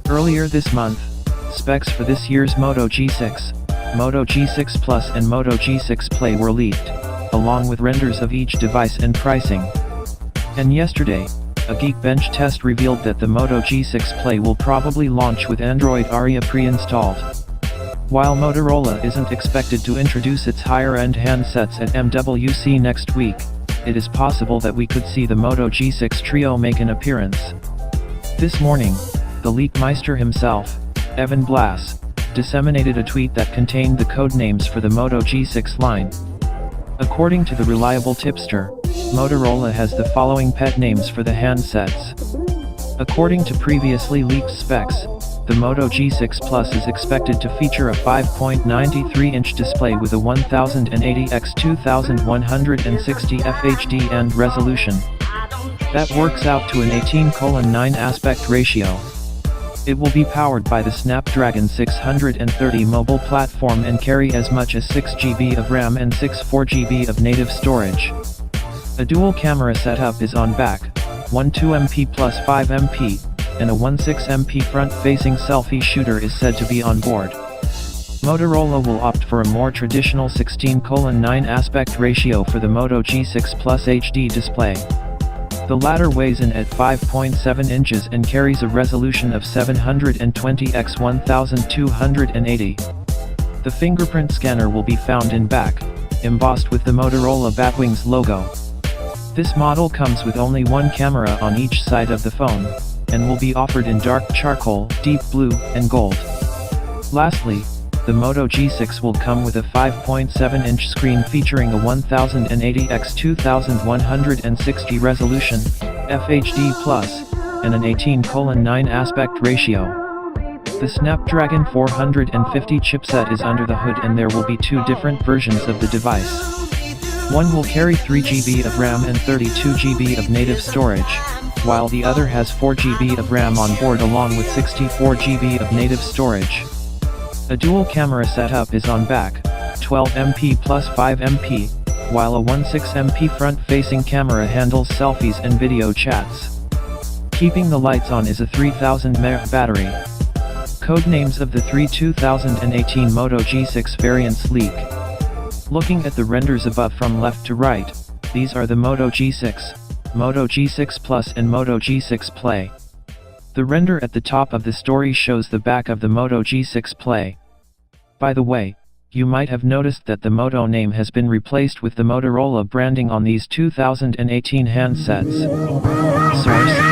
Earlier this month, specs for this year's Moto G6, Moto G6 Plus and Moto G6 Play were leaked, along with renders of each device and pricing. And yesterday, a Geekbench test revealed that the Moto G6 Play will probably launch with Android Aria pre-installed. While Motorola isn't expected to introduce its higher-end handsets at MWC next week, it is possible that we could see the Moto G6 Trio make an appearance. This morning, the leakmeister himself, Evan Blass, disseminated a tweet that contained the codenames for the Moto G6 line. According to the reliable tipster, Motorola has the following pet names for the handsets. According to previously leaked specs, the Moto G6 Plus is expected to feature a 5.93-inch display with a 1080x2160 FHD and resolution. That works out to an 18:9 aspect ratio. It will be powered by the Snapdragon 630 mobile platform and carry as much as 6 GB of RAM and 64 GB of native storage. A dual camera setup is on back, one 2MP plus 5MP, and a 16MP front-facing selfie shooter is said to be on board. Motorola will opt for a more traditional 16:9 aspect ratio for the Moto G6 Plus HD display. The latter weighs in at 5.7 inches and carries a resolution of 720x1280. The fingerprint scanner will be found in back, embossed with the Motorola Batwings logo. This model comes with only one camera on each side of the phone, and will be offered in dark charcoal, deep blue, and gold. Lastly, the Moto G6 will come with a 5.7-inch screen featuring a 1080x2160 resolution, FHD+, and an 18:9 aspect ratio. The Snapdragon 450 chipset is under the hood and there will be two different versions of the device. One will carry 3 GB of RAM and 32 GB of native storage, while the other has 4 GB of RAM on board along with 64 GB of native storage. A dual camera setup is on back, 12MP plus 5MP, while a 16MP front-facing camera handles selfies and video chats. Keeping the lights on is a 3000 mAh battery. Codenames of the three 2018 Moto G6 variants leak. Looking at the renders above from left to right, these are the Moto G6, Moto G6 Plus and Moto G6 Play. The render at the top of the story shows the back of the Moto G6 Play. By the way, you might have noticed that the Moto name has been replaced with the Motorola branding on these 2018 handsets. Source: